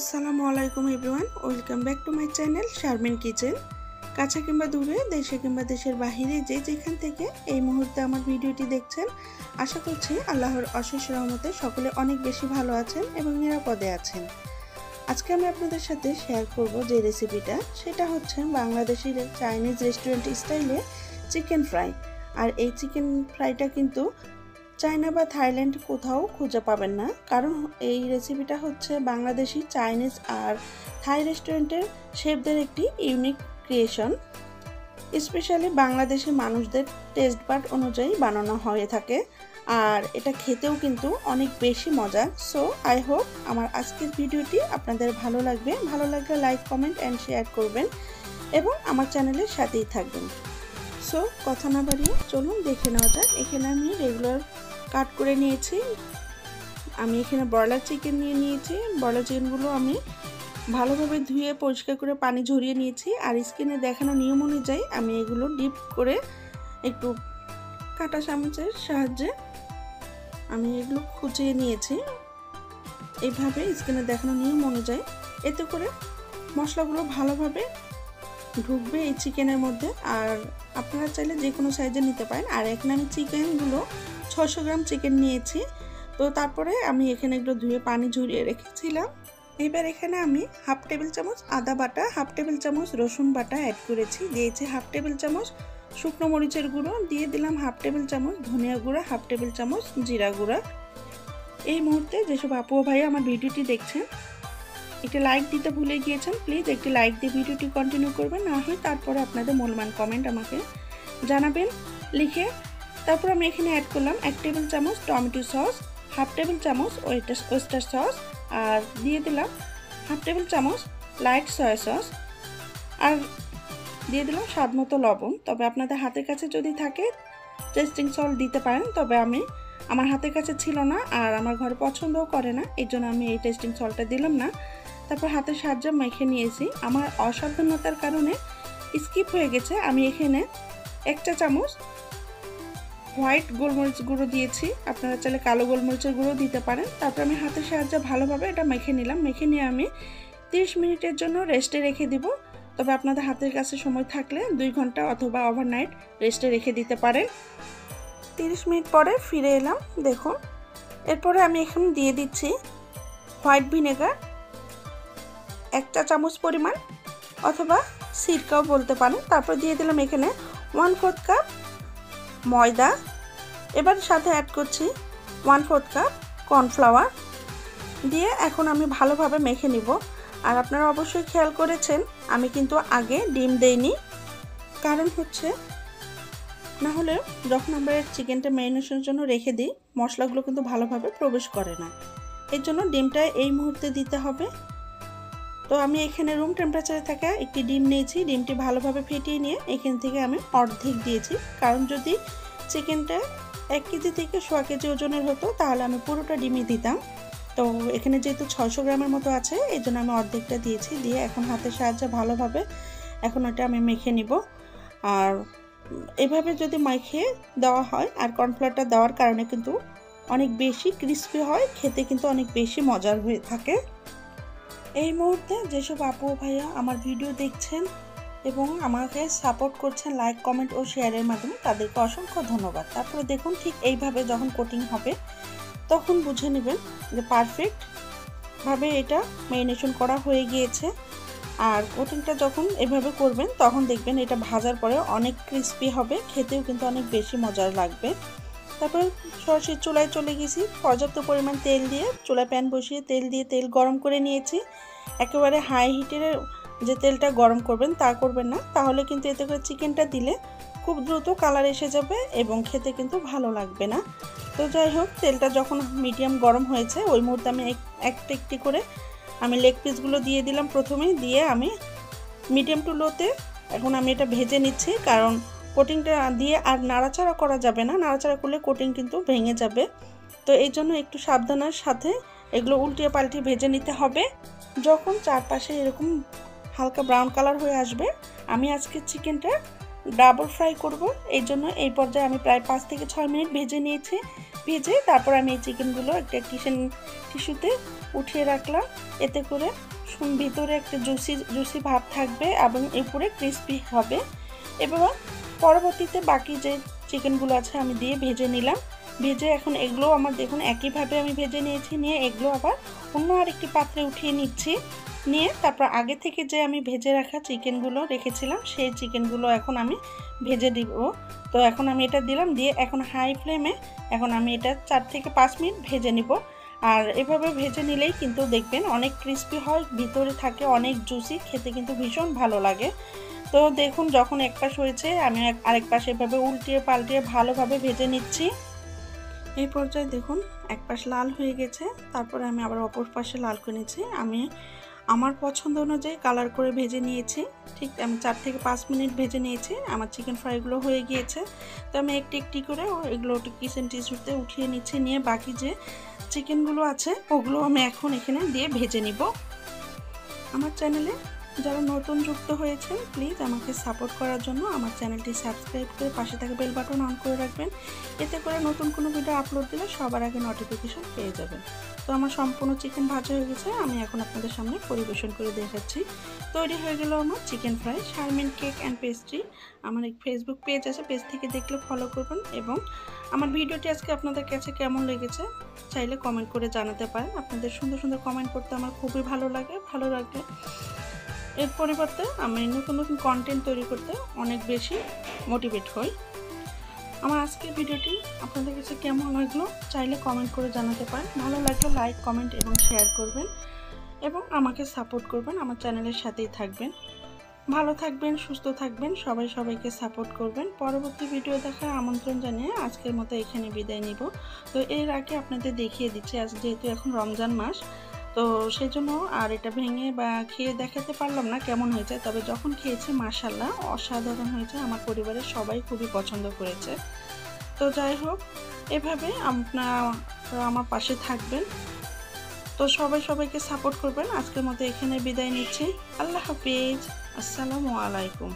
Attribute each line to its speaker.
Speaker 1: আসসালামু আলাইকুম everyone, welcome back to my channel Sharmin kitchen. কাছে কিংবা দূরে, দেশে কিংবা দেশের বাহিরে যে যেখান থেকে এই মুহূর্তে আমার ভিডিওটি দেখছেন, আশা করছি আল্লাহর অশেষ রহমতে সকলে অনেক বেশি ভালো আছেন এবং নিরাপদে আছেন। আজকে আমি আপনাদের সাথে শেয়ার করব যে রেসিপিটা, সেটা হচ্ছে বাংলাদেশি চাইনিজ রেস্টুরেন্ট স্টাইলে চিকেন ফ্রাই। আর এই চিকেন ফ্রাইটা কিন্তু চায়না বা থাইল্যান্ড কোথাও খুঁজে পাবেন না, কারণ এই রেসিপিটা হচ্ছে বাংলাদেশি, চাইনিজ আর থাই রেস্টুরেন্টের শেফদের একটি ইউনিক ক্রিয়েশন। স্পেশালি বাংলাদেশি মানুষদের টেস্ট বাড অনুযায়ী বানানো হয়ে থাকে, আর এটা খেতেও কিন্তু অনেক বেশি মজা। সো আই হোপ আমার আজকের ভিডিওটি আপনাদের ভালো লাগবে। ভালো লাগলে লাইক, কমেন্ট অ্যান্ড শেয়ার করবেন এবং আমার চ্যানেলের সাথেই থাকবেন। সো কথা না বাড়িয়ে চলুন দেখে নেওয়া যাক। এখানে আমি রেগুলার কাট করে নিয়েছি। আমি এখানে ব্রয়লার চিকেন নিয়েছি। ব্রয়লার চিকেনগুলো আমি ভালোভাবে ধুয়ে পরিষ্কার করে পানি ঝরিয়ে নিয়েছি, আর স্কিনে দেখানো নিয়ম অনুযায়ী আমি এগুলো ডিপ করে একটু কাঁটা চামচের সাহায্যে আমি এগুলো খুঁচিয়ে নিয়েছি এইভাবে স্কিনে দেখানো নিয়ম অনুযায়ী। এতে করে মশলাগুলো ভালোভাবে ঢুকবে এই চিকেনের মধ্যে। আর আপনারা চাইলে যে কোনো সাইজে নিতে পারেন। আর এখানে আমি চিকেনগুলো 600 গ্রাম চিকেন নিয়েছি। তো তারপরে আমি এখানে এগুলো ধুয়ে পানি ঝরিয়ে রেখেছিলাম। এবার এখানে আমি হাফ টেবিল চামচ আদা বাটা, হাফ টেবিল চামচ রসুন বাটা অ্যাড করেছি। দিয়েছি হাফ টেবিল চামচ শুকনো মরিচের গুঁড়ো, দিয়ে দিলাম হাফ টেবিল চামচ ধনিয়া গুঁড়া, হাফ টেবিল চামচ জিরা গুঁড়া। এই মুহূর্তে যেসব আপু ও ভাই আমার ভিডিওটি দেখছেন, একটি লাইক দিতে ভুলে গিয়েছেন, প্লিজ একটি লাইক দিয়ে ভিডিওটি কন্টিনিউ করবেন। না হয় তারপরে আপনাদের মূল্যবান কমেন্ট আমাকে জানাবেন লিখে। তারপর আমি এখানে অ্যাড করলাম 1 টেবিল চামচ টমেটো সস, হাফ টেবিল চামচ ওয়েস্টার সস, আর দিয়ে দিলাম হাফ টেবিল চামচ লাইট সয়া সস, আর দিয়ে দিলাম স্বাদ মতো লবণ। তবে আপনাদের হাতের কাছে যদি থাকে টেস্টিং সল্ট দিতে পারেন, তবে আমার হাতের কাছে ছিল না আর আমার ঘরে পছন্দও করে না, এই জন্য আমি এই টেস্টিং সল্টটা দিলাম না। তারপর হাতের সাহায্যে মেখে নিয়েছি। আমার অসাবধানতার কারণে স্কিপ হয়ে গেছে, আমি এখানে 1 চা চামচ হোয়াইট গোলমরিচ গুঁড়ো দিয়েছি। আপনারা চাইলে কালো গোলমরিচের গুঁড়ো দিতে পারেন। তারপর আমি হাতের সাহায্যে ভালোভাবে এটা মেখে নিলাম। মেখে নিয়ে আমি 30 মিনিটের জন্য রেস্টে রেখে দিব। তবে আপনাদের হাতের কাছে সময় থাকলে 2 ঘন্টা অথবা ওভারনাইট রেস্টে রেখে দিতে পারেন। 30 মিনিট পরে ফিরে এলাম, দেখুন। এরপরে আমি এখানে দিয়ে দিচ্ছি হোয়াইট ভিনেগার 1 চা চামচ পরিমাণ, অথবা সিরকাও বলতে পারেন। তারপর দিয়ে দিলাম এখানে 1/4 কাপ ময়দা। এবার সাথে অ্যাড করছি 1/4 কাপ কর্নফ্লাওয়ার দিয়ে এখন আমি ভালোভাবে মেখে নিব। আর আপনারা অবশ্যই খেয়াল করেছেন আমি কিন্তু আগে ডিম দেইনি, কারণ হচ্ছে না হলে যখন আমরা চিকেনটা ম্যারিনেশনের জন্য রেখে দিই, মশলাগুলো কিন্তু ভালোভাবে প্রবেশ করে না। এর জন্য ডিমটা এই মুহূর্তে দিতে হবে। তো আমি এখানে রুম টেম্পারেচারে থাকা একটি ডিম নিয়েছি। ডিমটি ভালোভাবে ফেটিয়ে নিয়ে এখান থেকে আমি অর্ধেক দিয়েছি, কারণ যদি চিকেনটা 1 কেজি থেকে 1.25 কেজি ওজনের হতো তাহলে আমি পুরোটা ডিমই দিতাম। তো এখানে যেহেতু 600 গ্রামের মতো আছে, এই জন্য আমি অর্ধেকটা দিয়েছি। দিয়ে এখন হাতের সাহায্যে ভালোভাবে এখন ওটা আমি মেখে নিব। আর এভাবে যদি মেখে দেওয়া হয়, আর কর্নফ্লাওয়ারটা দেওয়ার কারণে কিন্তু অনেক বেশি ক্রিস্পি হয়, খেতে কিন্তু অনেক বেশি মজার হয়ে থাকে। এই মুহূর্তে যেসব আপু ভাইয়া আমার ভিডিও দেখছেন এবং আমাকে সাপোর্ট করছেন লাইক, কমেন্ট ও শেয়ারের মাধ্যমে, তাদেরকে অসংখ্য ধন্যবাদ। তারপরে দেখুন ঠিক এইভাবে যখন কোটিং হবে তখন বুঝে নেবেন যে পারফেক্টভাবে এটা ম্যারিনেশন করা হয়ে গিয়েছে। আর কোটিংটা যখন এভাবে করবেন তখন দেখবেন এটা ভাজার পরে অনেক ক্রিস্পি হবে, খেতেও কিন্তু অনেক বেশি মজার লাগবে। তারপর সরাসরি চুলায় চলে গেছি। পর্যাপ্ত পরিমাণ তেল দিয়ে চুলায় প্যান বসিয়ে তেল গরম করে নিয়েছি। একেবারে হাই হিটের যে তেলটা গরম করবেন তা করবেন না, তাহলে কিন্তু এতে করে চিকেনটা দিলে খুব দ্রুত কালার এসে যাবে এবং খেতে কিন্তু ভালো লাগবে না। তো যাই হোক, তেলটা যখন মিডিয়াম গরম হয়েছে ওই মুহূর্তে আমি একটি করে আমি লেগ পিসগুলো দিয়ে দিলাম। প্রথমেই দিয়ে আমি মিডিয়াম টু লোতে এখন আমি এটা ভেজে নিচ্ছি, কারণ কোটিংটা দিয়ে আর নাড়াচাড়া করা যাবে না, নাড়াচাড়া করলে কোটিং কিন্তু ভেঙে যাবে। তো এই জন্য একটু সাবধানের সাথে এগুলো উল্টিয়ে পাল্টিয়ে ভেজে নিতে হবে। যখন চারপাশে এরকম হালকা ব্রাউন কালার হয়ে আসবে, আমি আজকে চিকেনটা ডাবল ফ্রাই করব, এই জন্য এই পর্যায়ে আমি প্রায় 5 থেকে 6 মিনিট ভেজে নিয়েছি। ভেজে তারপর আমি এই চিকেনগুলো একটা কিচেন টিস্যুতে উঠিয়ে রাখলাম। এতে করে ভিতরে একটা জুসি ভাব থাকবে এবং উপরে ক্রিস্পি হবে। এবার পরবর্তীতে বাকি যে চিকেনগুলো আছে আমি দিয়ে ভেজে নিলাম। ভেজে এখন এগুলো আমার দেখুন একইভাবে আমি ভেজে নিয়েছি। নিয়ে এগুলো আবার অন্য আরেকটি পাত্রে উঠিয়ে নিচ্ছি। নিয়ে তারপর আগে থেকে যে আমি ভেজে রাখা চিকেনগুলো রেখেছিলাম সেই চিকেনগুলো এখন আমি ভেজে দিব। তো এখন আমি এটা দিলাম, দিয়ে এখন হাই ফ্লেমে এখন আমি এটা 4 থেকে 5 মিনিট ভেজে নিব। আর এভাবে ভেজে নিলেই কিন্তু দেখবেন অনেক ক্রিস্পি হয়, ভিতরে থাকে অনেক জুসি, খেতে কিন্তু ভীষণ ভালো লাগে। তো দেখুন যখন এক পাশ হয়েছে আমি আরেক পাশ এভাবে উল্টিয়ে পাল্টিয়ে ভালোভাবে ভেজে নিচ্ছি। এই পর্যায়ে দেখুন এক পাশ লাল হয়ে গেছে, তারপরে আমি আবার অপর পাশে লাল করে নিচ্ছি। আমি আমার পছন্দ অনুযায়ী কালার করে ভেজে নিয়েছি। ঠিক আমি 4 থেকে 5 মিনিট ভেজে নিয়েছি। আমার চিকেন ফ্রাইগুলো হয়ে গিয়েছে। তো আমি একটি একটি করে এগুলো কিচেন টিস্যুতে উঠিয়ে নিচ্ছি। নিয়ে বাকি যে চিকেনগুলো আছে ওগুলো আমি এখন এখানে দিয়ে ভেজে নিব। আমার চ্যানেলে যারা নতুন যুক্ত হয়েছেন প্লিজ আমাকে সাপোর্ট করার জন্য আমার চ্যানেলটি সাবস্ক্রাইব করে পাশে থাকা বেল বাটন অন করে রাখবেন। এতে করে নতুন কোনো ভিডিও আপলোড দিলে সবার আগে নোটিফিকেশন পেয়ে যাবেন। তো আমার সম্পূর্ণ চিকেন ভাজা হয়ে গেছে, আমি এখন আপনাদের সামনে পরিবেশন করে দেখাচ্ছি। তৈরি হয়ে গেল আমার chicken fry. Sharmin cake and pastry আমার এক ফেসবুক পেজ আছে, পেজ থেকে দেখলে ফলো করবেন। এবং আমার ভিডিওটি আজকে আপনাদের কাছে কেমন লেগেছে চাইলে কমেন্ট করে জানাতে পারেন। আপনাদের সুন্দর সুন্দর কমেন্ট করতে আমার খুবই ভালো লাগে। ভালো লাগলে এর পরিবর্তে আমি নতুন নতুন কন্টেন্ট তৈরি করতে অনেক বেশি মোটিভেট হই। আমার আজকের ভিডিওটি আপনাদের কাছে কেমন লাগলো চাইলে কমেন্ট করে জানাতে পারেন। ভালো লাগলে লাইক, কমেন্ট এবং শেয়ার করবেন এবং আমাকে সাপোর্ট করবেন, আমার চ্যানেলের সাথেই থাকবেন। ভালো থাকবেন, সুস্থ থাকবেন, সবাই সবাইকে সাপোর্ট করবেন। পরবর্তী ভিডিও দেখার আমন্ত্রণ জানিয়ে আজকের মতো এখানে বিদায় নিব। তো এর আগে আপনাদের দেখিয়ে দিচ্ছি, আজ যেহেতু এখন রমজান মাস, তো সেই জন্য আর এটা ভেঙে বা খেয়ে দেখাতে পারলাম না কেমন হয়েছে। তবে যখন খেয়েছি মাশাআল্লাহ অসাধারণ হয়েছে, আমার পরিবারের সবাই খুবই পছন্দ করেছে। তো যাই হোক, এভাবে আপনারা আমার পাশে থাকবেন। তো সবাই সবাইকে সাপোর্ট করবেন। আজকের মতো এখানে বিদায় নিচ্ছি। আল্লাহ হাফিজ, আসসালামু আলাইকুম।